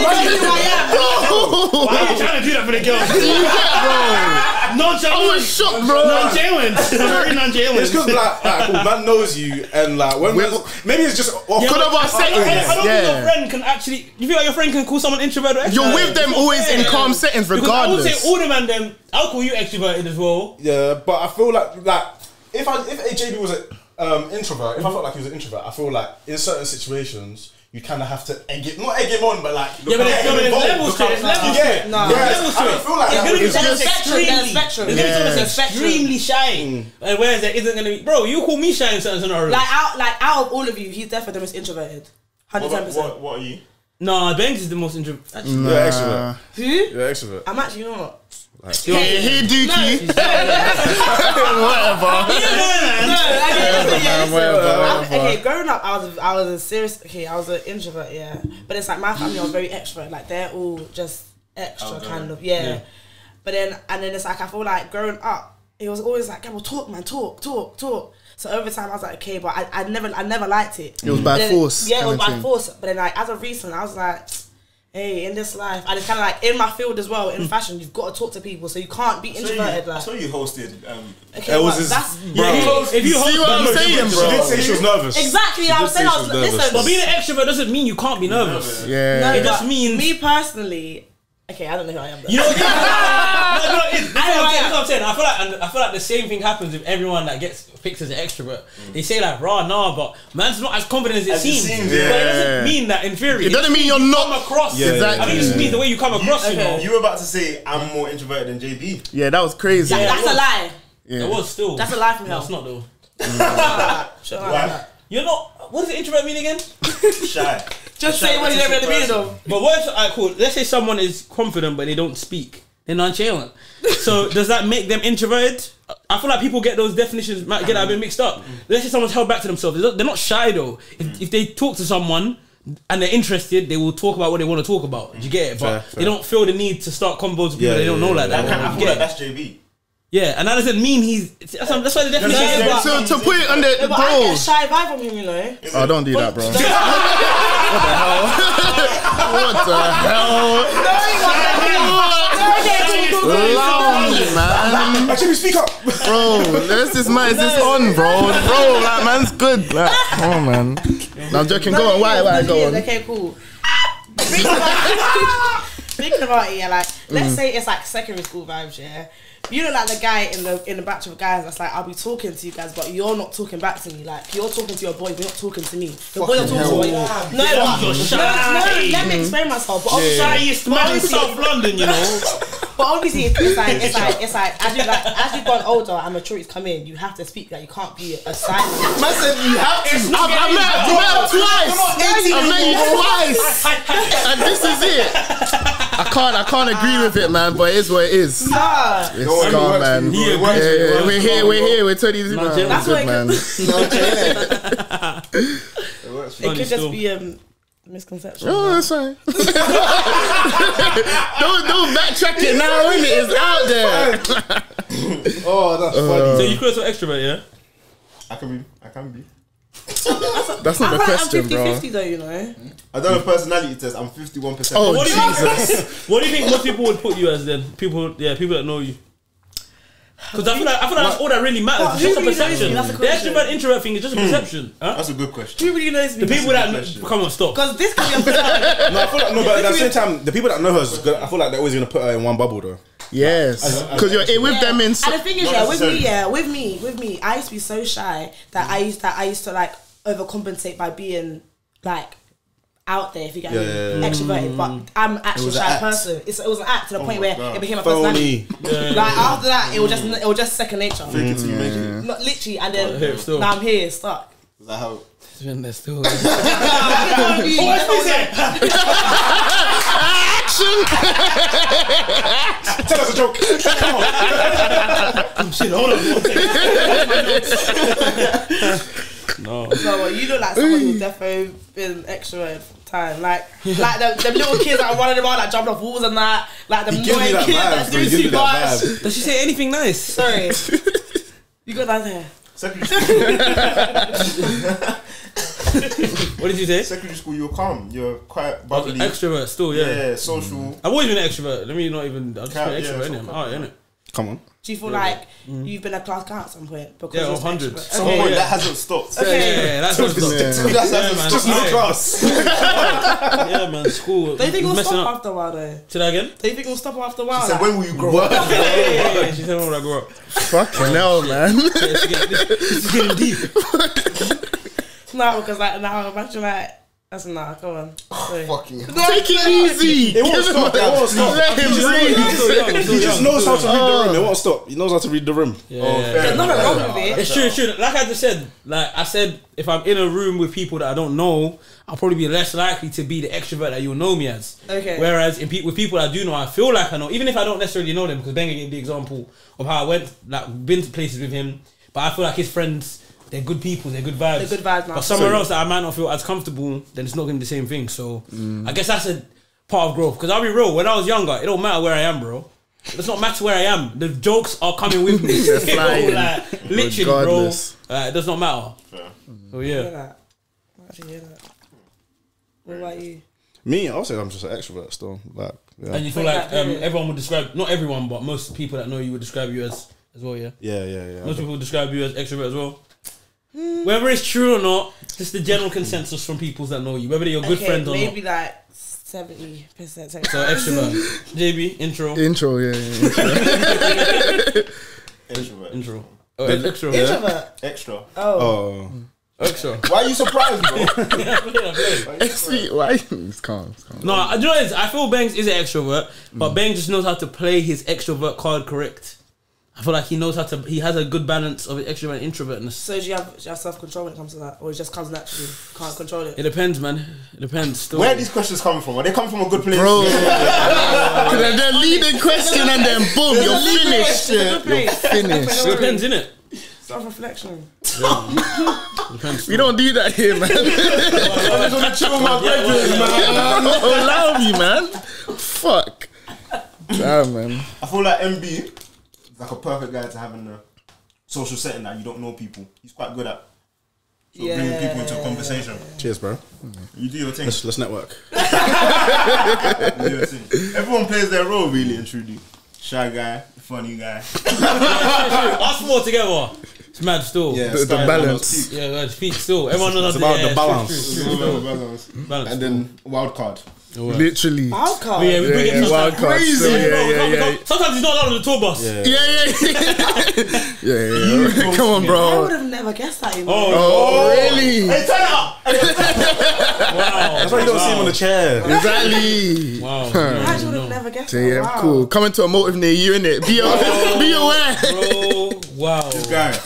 Why are you trying to do that for the girls? bro. Non-challenge. I was shocked, bro. Non-challenge. Very non-challenge. It's because cool, man knows you, and like when maybe it's just could have our settings. I don't think your friend can actually. You feel like your friend can call someone introvert or extrovert? You're with them always in calm settings, regardless. Because I would say all the man them. I'll call you extroverted as well. Yeah, but I feel like if AJB was an introvert, if I felt like he was an introvert, I feel like in certain situations you kind of have to not egg him on, but like there's levels to it. Levels to it. No, I don't feel like it's extremely shy. Whereas there isn't gonna be, bro. You call me shy in certain scenarios. Like out of all of you, he's definitely the most introverted. 110%. What are you? No, Banks is the most introvert. You're extrovert. Who? You're extrovert. I'm actually not. Hey, Dookie. Whatever. Okay, growing up, I was a serious. Okay, I was an introvert, yeah. But it's like my family are very extrovert. Like they're all just extra kind of, yeah. But then it's like I feel like growing up, it was always like, well, talk, man, talk. So over time, I was like, okay, but I never liked it. It was by force. Yeah, it was by force. But then like as of recent, I was like, hey, in this life, and it's kind of like in my field as well, in fashion, you've got to talk to people, so you can't be introverted. I saw you hosted. Okay, it was if you see what I'm saying, bro. She did say she was nervous. Exactly, I was saying I was listen. But being an extrovert doesn't mean you can't be nervous. Yeah, no, it just means me personally. Okay, I don't know who I am. You know, that's what I'm saying. I feel like the same thing happens with everyone that gets picked as an extrovert. They say like, "Raw, nah," but man's not as confident as it seems. But it doesn't mean that in theory. It doesn't mean you're not come across. Yeah, exactly. I mean, it just means the way you come across. You know, you were about to say I'm more introverted than JB. Yeah, that was crazy. That's a lie. Yeah. It was still. That's a lie from hell. That's not though. Why? You're not. What does introvert mean again? Shy. Just say what you never really mean though. But what if, cool, let's say someone is confident but they don't speak. They're nonchalant. So does that make them introverted? I feel like people get those definitions, might get a bit mixed up. Let's say someone's held back to themselves. They're not shy though. If they talk to someone and they're interested, they will talk about what they want to talk about. Do you get it? But they don't feel the need to start combos with people they don't know like that. I feel like that's JB. Yeah, and that doesn't mean he's. That's why the definition is. So to put it on the but I get a shy vibe from him, you know. Oh, don't do that, bro. What the hell? What the hell? Man. Actually, speak up, bro. Is this on, bro? Bro, like man's good. Like, oh man. No, I'm joking. Go on. Why? Go on. Okay, cool. Thinking about it, yeah, like let's say it's like secondary school vibes, yeah. You look like the guy in the batch of guys that's like, I'll be talking to you guys, but you're not talking back to me. Like you're talking to your boy, but you're not talking to me. Your boy, you're talking to me. No, let me explain myself. But shyest man in South London, you know. But obviously, it's like as you've gone older and maturity's come in, you have to speak. Like you can't be a silent. Man said you have to. I've met twice. I've met you twice, and this is it. I can't agree with it, man. But it is what it is. Nah. It's gone, man. We're here. We're 22, man. That's good, man. It could just be misconception. Oh, that's fine. don't backtrack it now, innit? It's out there. Oh, that's funny. So you could also extrovert, yeah? I can be. That's not the question, bro. I'm 50-50 though, you know. I done a personality test. I'm 51%. Oh, what Jesus. What do you think most people would put you as then? People that know you. Because I feel like that's all that really matters. It's just a perception. The extrovert introvert thing is just a perception. That's a good question. Who really knows me? The people that come on, stop. Because this could be a perception. No, I feel like but at the same time, the people that know her, I feel like they're always gonna put her in one bubble though. Yes, because you're with them in. And the thing is, with me, I used to be so shy that I used to like overcompensate by being like out there, if you get me, extroverted, but I'm actually a shy person. It was an act to the point where it became a personality. Like after that, it was just second nature. Not literally, and then now I'm here stuck. Is that how? They're still. Action! Tell us a joke. Come on. Shit, hold on. No, but you look like someone who's definitely been extrovert for time. Like them little kids that are running around, like jumping off walls and that. Like them annoying kids that do too much. Does she say anything nice? Sorry. You got that hair. What did you say? Secondary school, you're calm. You're quite bubbly. Extrovert still, yeah. Yeah, social. I've always been an extrovert. Let me not even. I'll just be an extrovert, innit? Alright, innit? Come on. Do you feel like you've been a class guy at some point? Because Yeah, 100. Some point that hasn't stopped. Okay. Yeah, that's just no class. Yeah, man, school. Do you think it'll stop after a while though? Say that again? Do you think it'll stop after a while? She said, when will you grow up? Yeah, she said when will I grow up? Fucking hell, man. This is getting deep. No, because like now imagine like that's nah. Come on. Fucking. Take it easy. It won't stop. It won't stop. Let him breathe. He just knows how to read the room. It won't stop. He knows how to read the room. There's nothing wrong with it. It's true, it's true. Like I just said, if I'm in a room with people that I don't know, I'll probably be less likely to be the extrovert that you'll know me as. Okay. Whereas with people I do know, I feel like I know, even if I don't necessarily know them, because Benga gave the example of how I went, like, been to places with him, but I feel like his friends, they're good people, they're good vibes. They're good vibes, man. But somewhere else that I might not feel as comfortable, then it's not going to be the same thing. So I guess that's a part of growth. Because I'll be real, when I was younger, it don't matter where I am, bro. It does not matter where I am. The jokes are coming with me. They're flying. Like, literally, Regardless. bro. It does not matter. So I yeah. hear that. I actually hear that. What about you? Me, I'll say I'm just an extrovert still. Like, yeah. And you feel like everyone would describe, not everyone, but most people that know you would describe you as well, yeah? Yeah. Most people would describe you as extrovert as well. Whether it's true or not, just the general consensus from people that know you, whether they're your good friends or not. Maybe like 70%. So extrovert. JB, intro. Intro, yeah. Intro. Oh, introvert. Extra. Oh. Extra. Why are you surprised, bro? Why? It's calm. No, you know what it is? I feel Bangs is an extrovert, but Bangs just knows how to play his extrovert card correct. I feel like he knows how to. He has a good balance of extrovert and introvertness. So do you have self-control when it comes to that, or it just comes naturally? Can't control it. It depends, man. It depends. Still. Where are these questions coming from? Are they coming from a good place? Bro, they're leading question and then boom, you're finished. You're finished. It depends, innit? Self-reflection. Depends. We don't do that here, man. I'm just gonna chill with my brethren, man. Allow me, man. Fuck. Damn, man. I feel like MB is like a perfect guy to have in a social setting that you don't know people. He's quite good at bringing people into a conversation. Cheers, bro. You do your thing. Let's network. You do your thing. Everyone plays their role, really and truly. Shy guy, funny guy. Us four together. It's mad still. Yeah, The balance. Yeah, speak still. Everyone knows It's about the balance. balance. And then wild card. Literally. Wild card. Yeah, we bring it wild card. crazy. Still, yeah. Sometimes he's not allowed on the tour bus. Yeah. Come on, I bro. would have never guessed that. You know? Oh, really? Hey, turn it up! Wow. That's why you don't see him on the chair. Exactly. Wow. I actually would have never guessed that. Yeah, Wow. cool. Coming to a motive near you, innit? Be aware. Bro, wow. This guy.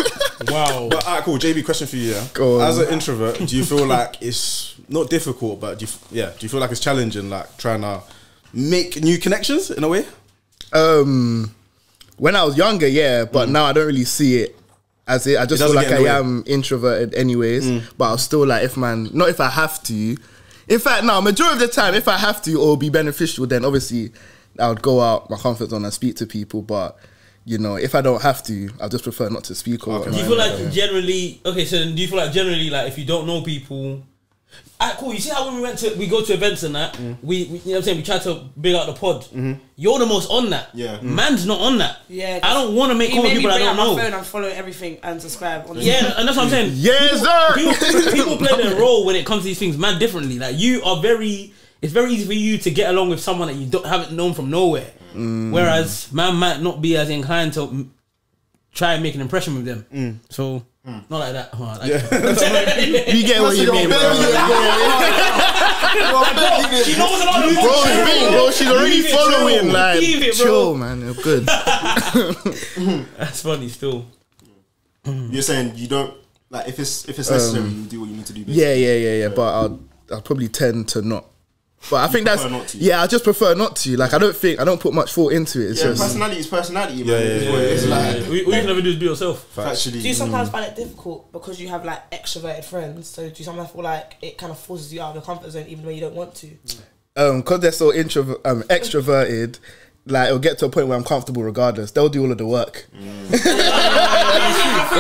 Wow. But alright, cool. JB, question for you. Yeah. Go on. As an introvert, do you feel like it's not difficult, but do you feel like it's challenging, like trying to make new connections in a way? When I was younger, yeah, but now I don't really see it as it. I just feel like I am introverted anyways. But I'll still like not if I have to. In fact, no, majority of the time, if I have to or be beneficial, then obviously I would go out my comfort zone and speak to people. But you know, if I don't have to, I just prefer not to speak. Or Do you feel like generally? Okay, so then do you feel like generally, like if you don't know people, Alright, cool. You see how when we go to events and that, we you know what I'm saying, we try to big out the pod. You're the most on that. Yeah. Man's not on that. Yeah. I don't want to make calls with people I don't know. My phone and follow everything and subscribe. On Yeah, and that's what I'm saying. Yes, sir. People play their role when it comes to these things, man, differently. Like you are it's very easy for you to get along with someone that you haven't known from nowhere. Whereas man might not be as inclined to try and make an impression with them. So not like that. Oh, like You get what you mean, bro. She knows a lot of Bro, she's already following. Like, chill, man. You're good. That's funny still. You're saying you don't like if it's necessary, you do what you need to do. Basically. Yeah. But I'll probably tend to not. But I think I just prefer not to. Like I don't put much thought into it. It's just personality is personality, man. It's like what you can never do is be yourself. Actually, do you sometimes find it difficult because you have like extroverted friends? So do you sometimes feel like it kind of forces you out of your comfort zone even when you don't want to? Because they're so extroverted. Like it'll get to a point where I'm comfortable regardless. They'll do all of the work. They'll do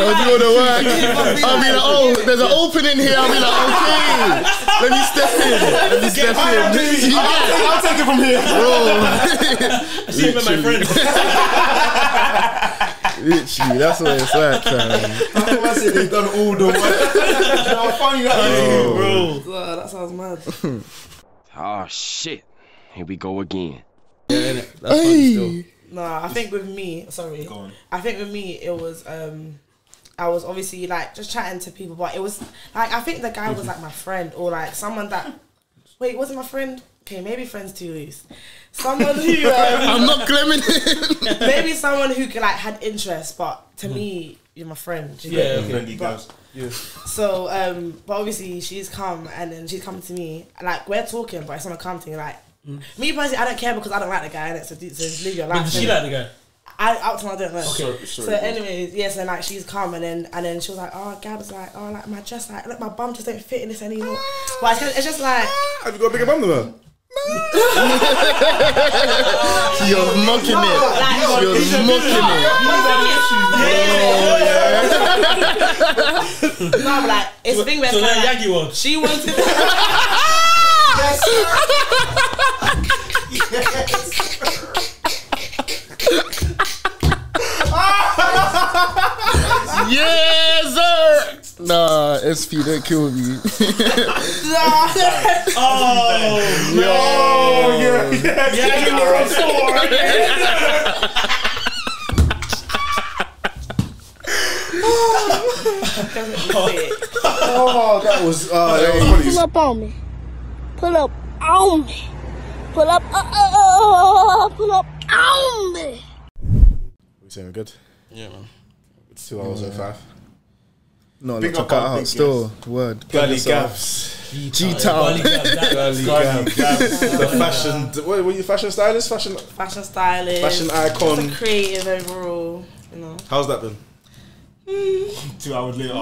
all the work. I'll be like, oh, there's an opening here. I'll be like, okay, let me step in. I'll take it from here, bro. I see him with my friends. Literally, that's what it's like, man. I said they've done all the work. How funny that is, bro. That sounds mad. Oh shit! Here we go again. Yeah, innit? That's funny still. Nah, I think with me, it was I was obviously like just chatting to people, but it was like I think the guy was like my friend or like someone that wasn't my friend. Okay, maybe friends too loose. Someone who I'm not claiming it. Maybe someone who like had interest, but to me, you're my friend. Friendly guys. Yeah. So, but obviously she's come and then she's come to me. Like we're talking, but it's not come to me like. Me personally, I don't care because I don't like the guy, innit? So live your life. But does she like the guy? Up to now, I don't know. Okay. So anyways, yes, and like she's come and then she was like, oh, Gab's like, oh, like my dress, like, look, my bum just don't fit in this anymore. But it's just like, have you got a bigger bum than her? You're mocking it. You're mocking it. No, but like it's a thing where so that Yagi one. She wanted. Yes, sir. Nah, SP, don't kill me. Oh no! Yeah, you were Oh, that was funny. Pull up on me. Pull up on me. Pull up. Pull up on me. We saying we're good? Yeah, man. It's 2 hours and 5. No, let's cut out. Still, word. Girly Gavs. G-Town. Girly Gavs. The fashion. What were you? Fashion stylist? Fashion stylist. Fashion icon. Just a creative overall. You know. How's that been? 2 hours later.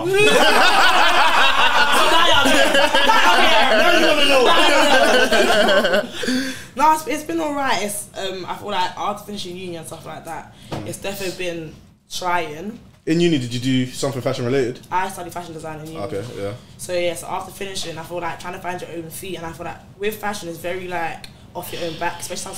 No, it's been alright. It's I feel like after finishing uni and stuff like that, it's definitely been trying. In uni, did you do something fashion related? I studied fashion design in uni. Okay, yeah. So yeah, so after finishing, I feel like trying to find your own feet, and I feel like with fashion, it's very like off your own back, especially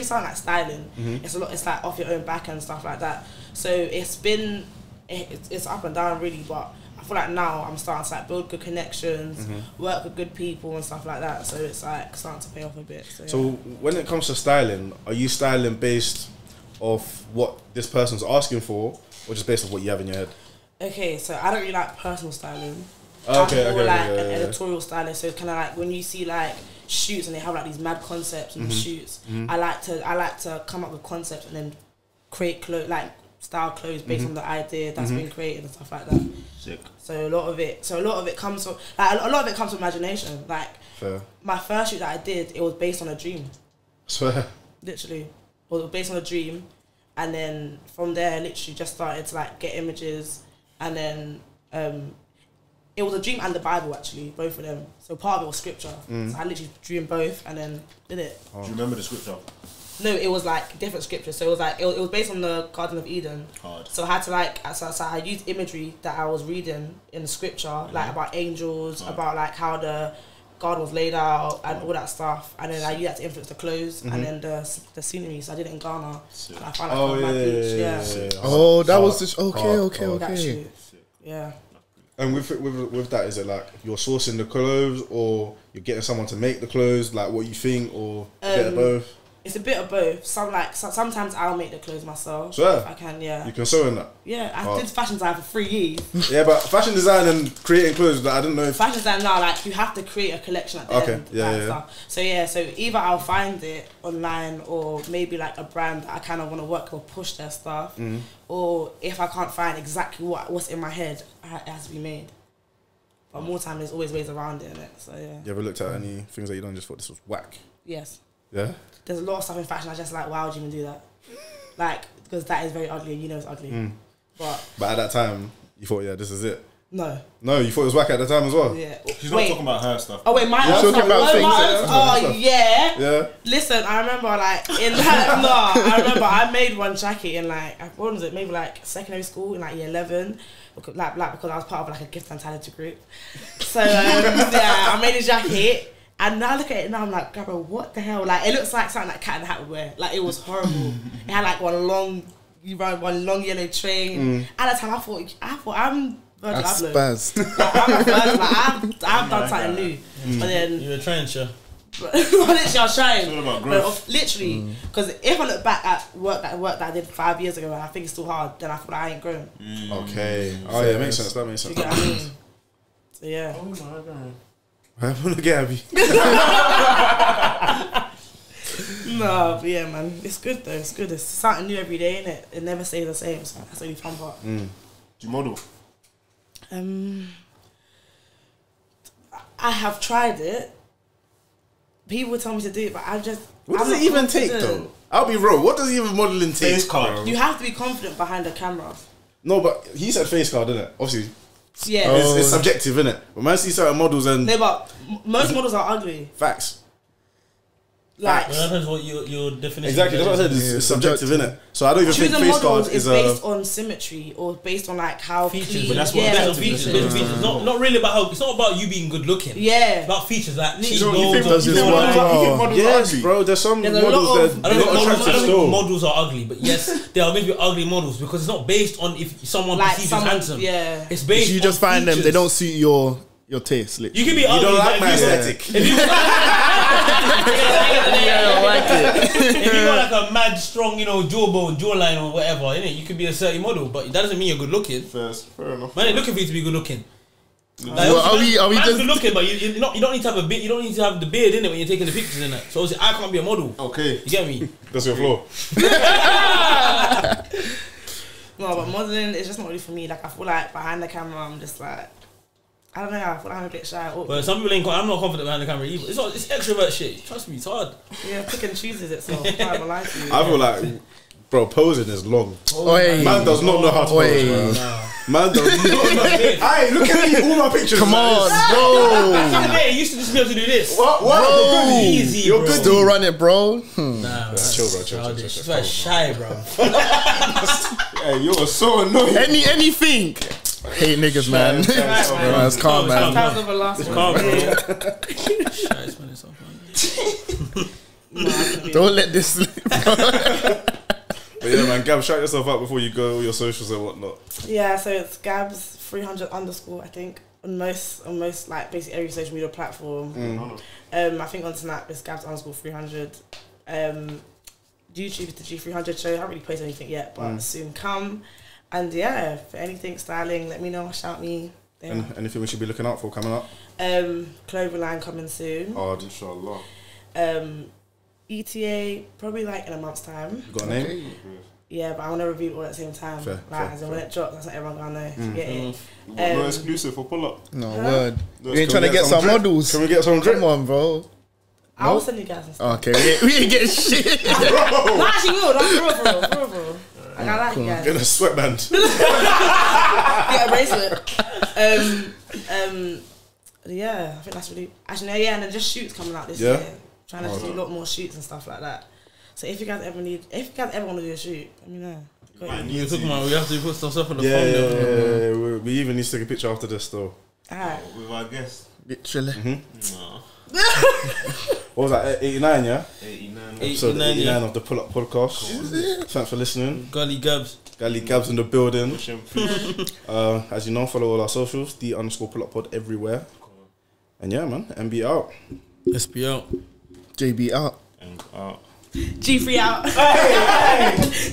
something like styling. It's a lot. It's like off your own back and stuff like that. So it's been, it's up and down really, but I feel like now I'm starting to like build good connections, work with good people and stuff like that. So it's like starting to pay off a bit. So when it comes to styling, are you styling based off what this person's asking for, or just based on what you have in your head? Okay, so I don't really like personal styling. Okay, I'm more like an editorial stylist. So it's kind of like when you see like shoots and they have like these mad concepts and shoots. I like to come up with concepts and then create like style clothes based on the idea that's been created and stuff like that. Sick. So a lot of it comes from like a lot of it comes from imagination. Like my first shoot that I did, it was based on a dream. Swear. Literally, it was based on a dream, and then from there, I literally just started to like get images, and then it was a dream and the Bible actually, both of them. So part of it was scripture. So I literally drew both and then did it. Do you remember the scripture? No, it was like different scriptures. So it was like it was based on the Garden of Eden. Hard. So I had to like so I used imagery that I was reading in the scripture, like about angels, about like how the garden was laid out and all that stuff, and then I used that to influence the clothes and then the scenery. So I did it in Ghana. And I found like my beach. Yeah. Oh, that was just okay. Yeah. And with that, is it like you're sourcing the clothes, or you're getting someone to make the clothes, like what you think, or a bit of both? It's a bit of both. Sometimes I'll make the clothes myself. Sure. If I can, yeah. You can sew in that? Yeah, I did fashion design for 3 years. Yeah, but fashion design and creating clothes, like, I didn't know if... Fashion design now, like, you have to create a collection at the end. Stuff. So either I'll find it online, or maybe like a brand that I kind of want to work or push their stuff, or if I can't find exactly what's in my head, it has to be made. But more time, there's always ways around it, innit? So yeah. You ever looked at any things that you done just thought this was whack? Yes. Yeah? There's a lot of stuff in fashion I just like, why would you even do that? Like, because that is very ugly, and you know it's ugly. But at that time, you thought, yeah, this is it. No, you thought it was whack at the time as well. Yeah. She's not talking about her stuff. Oh wait, my own stuff. Yeah. Listen, I remember like in that. I remember I made one jacket in like, what was it? Maybe like secondary school in like year 11. Because I was part of like a gift and talented group. So yeah, I made a jacket. And now I look at it now, I'm like, Gabriel, what the hell? Like, it looks like something like Cat in the Hat would wear. Like, it was horrible. It had like one long yellow train. At that time, I thought I'm Virgil Abloh. Like, I'm a Virgil. Like, I've done something new. But then you were trying, sure. Literally, I was trying. But literally, because if I look back at work that I did 5 years ago, and I think it's still hard, then I feel like I ain't grown. Okay. Oh yeah, makes sense. That makes sense. You get what I mean? So yeah. Oh my god. I'm gonna get happy. No, but yeah, man, it's good though. It's good. It's something new every day, innit? It never stays the same. So that's the only fun part. Do you model? I have tried it. People tell me to do it, but I just. What does it even take though? I'll be real. What does even modeling take? Face card. You have to be confident behind the camera. No, but he said face card, didn't it? Obviously. Yeah. It's subjective, innit? But man, I see certain models and... No, but most models are ugly. Facts. Like... Well, that depends what your definition is. Exactly, that's what I said. It's subjective, innit? So I don't even think face card is based on symmetry or based on like how features. Clean, But that's what based on features. Not really about how... It's not about you being good looking. Yeah. It's about features like... Yes, bro. There's some models that are not attractive still. I don't think models are ugly, but yes, they are maybe ugly models because it's not based on if someone perceives as handsome. Yeah. It's based on you just find them, they don't suit your taste. Literally. You can be ugly. You don't like my aesthetic. If you got like a mad strong, jawline or whatever, innit? You could be a certain model, but that doesn't mean you're good looking. Fair enough. Man, they're looking for you to be good looking. Like, are we just good looking? But you don't need to have a beard. You don't need to have the beard in it when you're taking the pictures in it. So obviously, I can't be a model. Okay, you get me? That's your flaw. No, but modeling is just not really for me. Like I feel like behind the camera, I'm just like. I don't know, I feel like I'm a bit shy. Well, some people ain't. I'm not confident behind the camera either. It's extrovert shit. Trust me, it's hard. Yeah, pick and chooses itself. I can't lie to you. I feel like, bro, posing is long. Oi. Man does not know how to pose, bro. Man does not know. Hey, look at me, all my pictures. Come on, bro. Hey, you used to just be able to do this. What? Bro. Easy, You're bro. Still run it, bro. Nah, chill, bro. Chill. She's very shy, bro. Hey, you're so annoying. Anything. Hate niggas, man. It's calm, man. It's calm, bro. Shy, man. It's so funny. Don't let this slip, bro. But yeah, man, Gab, shout yourself out before you go, all your socials and whatnot. Yeah, so it's Gabs 300_, I think, on most like basically every social media platform. I think on Snap it's Gabs _300. YouTube is the G300 show. I haven't really posted anything yet, but soon come. And yeah, for anything styling, let me know. Shout me. Anything we should be looking out for coming up? Clothing line coming soon. Inshallah. ETA probably like in a month's time. You got a name? Yeah, but I want to reveal it all at the same time. Fair, as in when it drops, that's not everyone gonna know. You get it? No exclusive for PullUp. No word. You ain't trying to get some models. Can we get some drip? Come on, bro. I'll send you guys some stuff. Okay, we ain't getting shit. No, actually, will. That's for real. I like you guys. Get a sweatband. Get a bracelet. Yeah, I think that's really... Actually, no, yeah, and then just shoots coming out this year. Trying to do a lot more shoots and stuff like that. So if you guys ever want to do a shoot, let me know. You're talking about we have to put some stuff on the phone. Yeah. We even need to take a picture after this though. Alright. With our guests. Literally. What was that? 89, yeah? 89. Episode 89 of the PullUp podcast. Thanks for listening. Gully Gabs In the building. As you know, follow all our socials, _PullUp pod everywhere. And yeah, man, MB out. SB out. JB out. And out. G3 out. Hey!